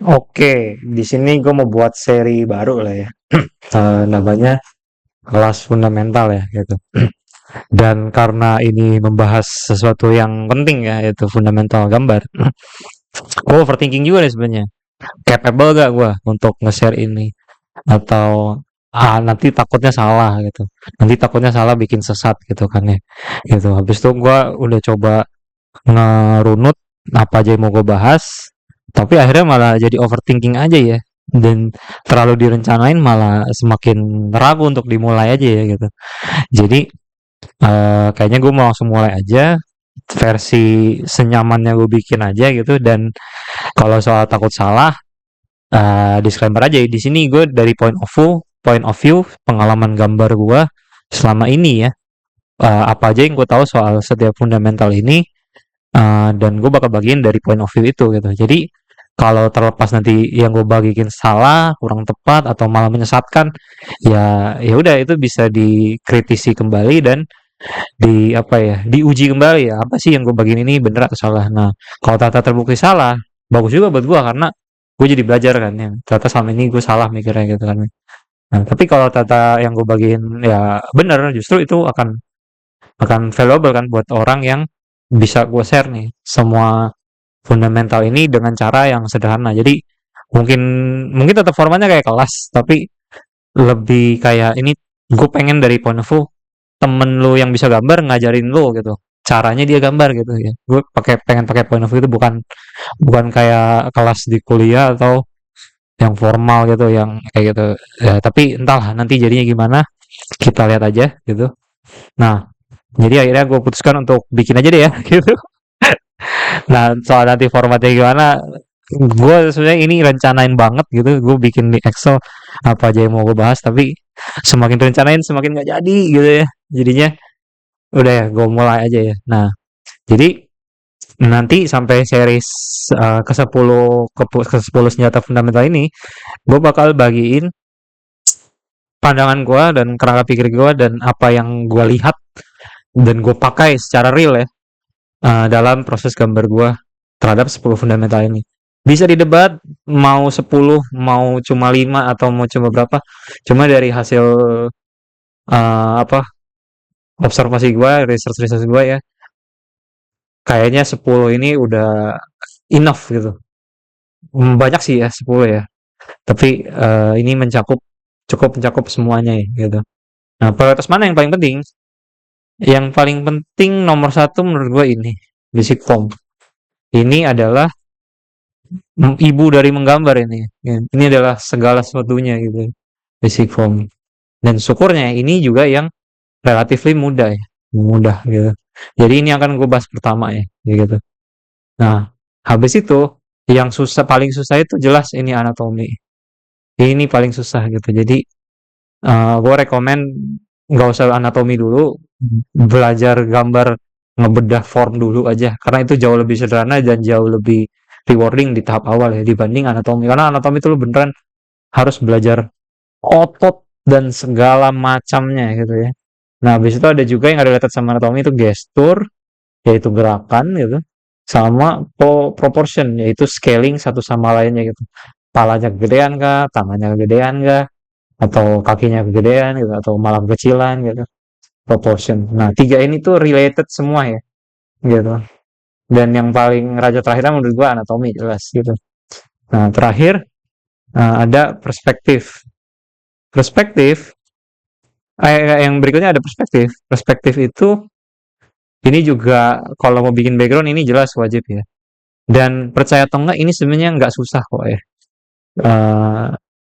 Oke, di sini gue mau buat seri baru lah ya. Namanya kelas fundamental ya gitu. Dan karena ini membahas sesuatu yang penting ya, yaitu fundamental gambar. Gue overthinking juga nih sebenarnya. Capable gak gue untuk nge-share ini? Atau nanti takutnya salah gitu. Nanti takutnya salah bikin sesat gitu kan ya. Gitu. Habis itu gue udah coba ngerunut apa aja yang mau gue bahas, tapi akhirnya malah jadi overthinking aja ya, dan terlalu direncanain malah semakin ragu untuk dimulai aja ya gitu. Jadi kayaknya gue mau langsung mulai aja, versi senyamannya gue bikin aja gitu. Dan kalau soal takut salah, disclaimer aja di sini gue dari point of view pengalaman gambar gue selama ini ya. Apa aja yang gue tahu soal setiap fundamental ini, dan gue bakal bagiin dari point of view itu gitu. Jadi kalau terlepas nanti yang gue bagiin salah, kurang tepat atau malah menyesatkan, ya ya udah itu bisa dikritisi kembali dan di apa ya, diuji kembali ya, apa sih yang gue bagiin ini bener atau salah. Nah, kalau ternyata terbukti salah, bagus juga buat gue karena gue jadi belajar kan ya. Ternyata selama ini gue salah mikirnya gitu kan. Nah, tapi kalau ternyata yang gue bagiin ya bener, justru itu akan valuable kan buat orang yang bisa gue share nih semua fundamental ini dengan cara yang sederhana. Jadi mungkin mungkin tetap formatnya kayak kelas, tapi lebih kayak ini, gue pengen dari point of view temen lu yang bisa gambar ngajarin lu gitu. Caranya dia gambar gitu ya. Gue pengen pakai point of view itu, bukan bukan kayak kelas di kuliah atau yang formal gitu, yang kayak gitu. Ya, tapi entahlah nanti jadinya gimana, kita lihat aja gitu. Nah, jadi akhirnya gue putuskan untuk bikin aja deh ya gitu. Nah, soal nanti formatnya gimana, gue sebenarnya ini rencanain banget gitu. Gue bikin di Excel apa aja yang mau gue bahas, tapi semakin rencanain semakin nggak jadi gitu ya. Jadinya udah ya, gue mulai aja ya. Nah, jadi nanti sampai series ke 10 ke 10 senjata fundamental ini, gue bakal bagiin pandangan gue dan kerangka pikir gue dan apa yang gue lihat dan gue pakai secara real ya, dalam proses gambar gue terhadap 10 fundamental ini. Bisa didebat mau 10, mau cuma 5 atau mau cuma berapa. Cuma dari hasil apa observasi gue, research-research gue ya, kayaknya 10 ini udah enough gitu. Banyak sih ya 10 ya. Tapi ini cukup mencakup semuanya ya gitu. Nah, prioritas mana yang paling penting? Yang paling penting nomor satu menurut gue ini basic form. Ini adalah ibu dari menggambar ini. Ya. Ini adalah segala sesuatunya gitu. Basic form. Dan syukurnya ini juga yang relatively mudah ya. Mudah gitu. Jadi ini akan gue bahas pertama ya gitu. Nah, habis itu yang paling susah itu jelas ini anatomi. Ini paling susah gitu. Jadi gue rekomen nggak usah anatomi dulu, belajar gambar, ngebedah form dulu aja, karena itu jauh lebih sederhana dan jauh lebih rewarding di tahap awal ya dibanding anatomi. Karena anatomi itu lu beneran harus belajar otot dan segala macamnya gitu ya. Nah, habis itu ada juga yang ada related sama anatomi itu gestur, yaitu gerakan gitu, sama proportion, yaitu scaling satu sama lainnya gitu. Palanya kegedean kah, tangannya kegedean kah, atau kakinya kegedean gitu, atau malah kecilan gitu. Proportion. Nah, tiga ini tuh related semua ya gitu. Dan yang paling raja terakhirnya menurut gua anatomi jelas gitu. Nah, terakhir ada perspektif. Perspektif, yang berikutnya ada perspektif. Perspektif itu ini juga kalau mau bikin background ini jelas wajib ya. Dan percaya atau enggak, ini sebenarnya nggak susah kok ya. Eh,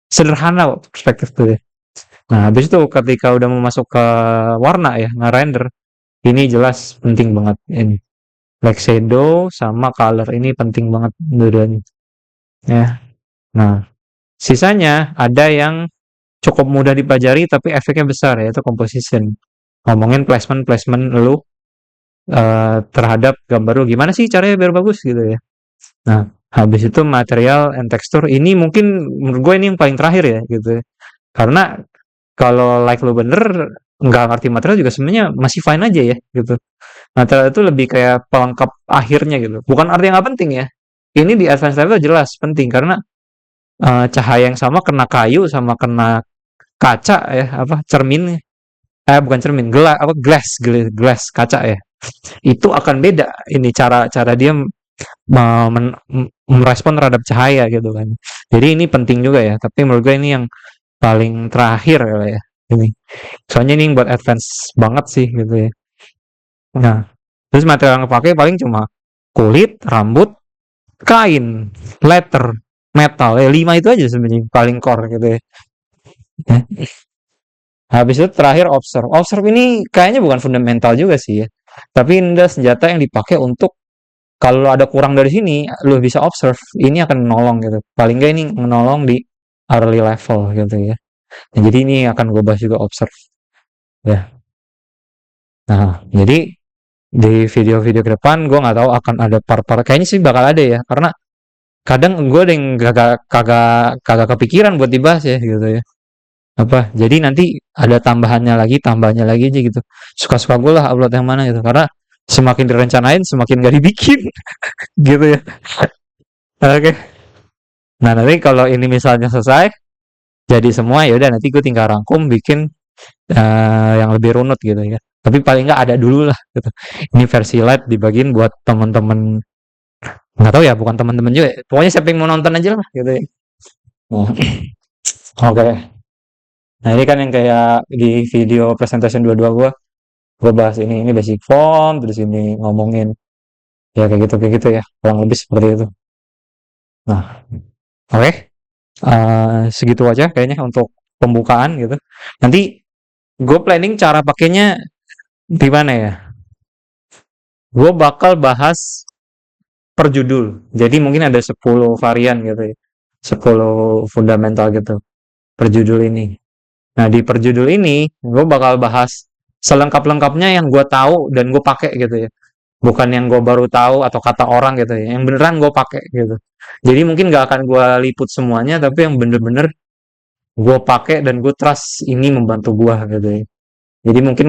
Sederhana kok perspektif tuh ya. Nah, habis itu ketika udah mau masuk ke warna ya, nge-render, ini jelas penting banget ini. Like shadow sama color ini penting banget dua-duanya ya. Nah, sisanya ada yang cukup mudah dipelajari tapi efeknya besar, yaitu composition. Ngomongin placement lu terhadap gambar lu, gimana sih caranya biar bagus gitu ya. Nah, habis itu material and texture ini mungkin menurut gue ini yang paling terakhir ya gitu ya. Karena kalau like lu bener, nggak ngerti material juga sebenarnya masih fine aja ya gitu. Material itu lebih kayak pelengkap akhirnya gitu. Bukan artinya nggak penting ya. Ini di advance level jelas penting karena cahaya yang sama kena kayu sama kena kaca ya, apa cermin, bukan cermin, glass kaca ya, itu akan beda ini cara cara dia merespon terhadap cahaya gitu kan. Jadi ini penting juga ya, tapi menurut gue ini yang paling terakhir ya ini. Soalnya ini buat advance banget sih gitu ya. Nah, terus material yang pakai paling cuma kulit, rambut, kain, leather, metal. Ya 5 itu aja sebenarnya paling core gitu ya. Habis itu terakhir observe. Observe ini kayaknya bukan fundamental juga sih ya. Tapi ini adalah senjata yang dipakai untuk kalau ada kurang dari sini, lu bisa observe. Ini akan menolong gitu. Paling nggak ini menolong di early level gitu ya. Nah, jadi ini akan gue bahas juga observe. Ya. Nah, jadi di video-video ke depan gue nggak tahu akan ada part-part kayaknya sih bakal ada ya karena kadang gue ada yang kagak kagak kagak kepikiran buat dibahas ya gitu ya apa jadi nanti ada tambahannya lagi aja gitu suka-suka gue lah upload yang mana gitu karena semakin direncanain semakin gak dibikin gitu ya. Oke, nah nanti kalau ini misalnya selesai jadi semua ya udah nanti gue tinggal rangkum bikin yang lebih runut gitu ya tapi paling nggak ada dulu lah gitu ini versi light dibagiin buat teman-teman nggak tahu ya bukan teman-teman juga ya. Pokoknya siapa yang mau nonton aja lah gitu ya. Nah, oke okay. Nah ini kan yang kayak di video presentation dua-dua gue bahas ini basic form terus ini ngomongin ya kayak gitu ya kurang lebih seperti itu. Nah oke okay. Segitu aja kayaknya untuk pembukaan gitu nanti gue planning cara pakainya gimana ya gue bakal bahas per judul jadi mungkin ada 10 varian gitu ya 10 fundamental gitu per judul ini. Nah, di perjudul ini gue bakal bahas selengkap-lengkapnya yang gue tahu dan gue pakai gitu ya. Bukan yang gue baru tahu atau kata orang gitu ya. Yang beneran gue pakai gitu. Jadi mungkin gak akan gue liput semuanya, tapi yang bener-bener gue pakai dan gue trust ini membantu gue gitu ya. Jadi mungkin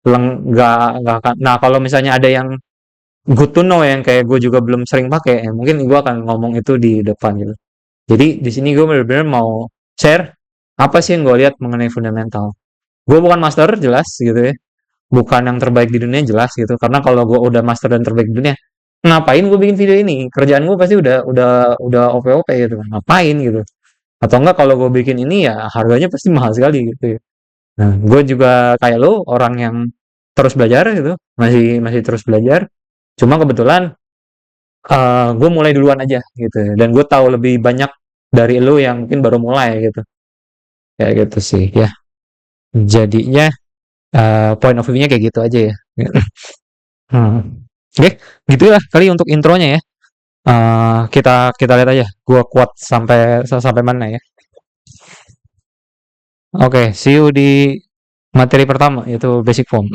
nggak akan. Nah, kalau misalnya ada yang good to know yang kayak gue juga belum sering pakai, ya mungkin gue akan ngomong itu di depan gitu. Jadi di sini gue bener-bener mau share apa sih yang gue lihat mengenai fundamental. Gue bukan master jelas gitu ya bukan yang terbaik di dunia jelas gitu karena kalau gue udah master dan terbaik di dunia ngapain gue bikin video ini kerjaan gue pasti udah OP gitu kan ngapain gitu atau enggak kalau gue bikin ini ya harganya pasti mahal sekali gitu ya nah gue juga kayak lo orang yang terus belajar gitu masih masih terus belajar cuma kebetulan gue mulai duluan aja gitu ya. Dan gue tahu lebih banyak dari lo yang mungkin baru mulai gitu kayak gitu sih ya jadinya point of view-nya kayak gitu aja ya. Hmm. Oke, gitu lah kali untuk intronya ya. Kita kita lihat aja. Gua kuat sampai mana ya. Oke, see you di materi pertama yaitu basic form.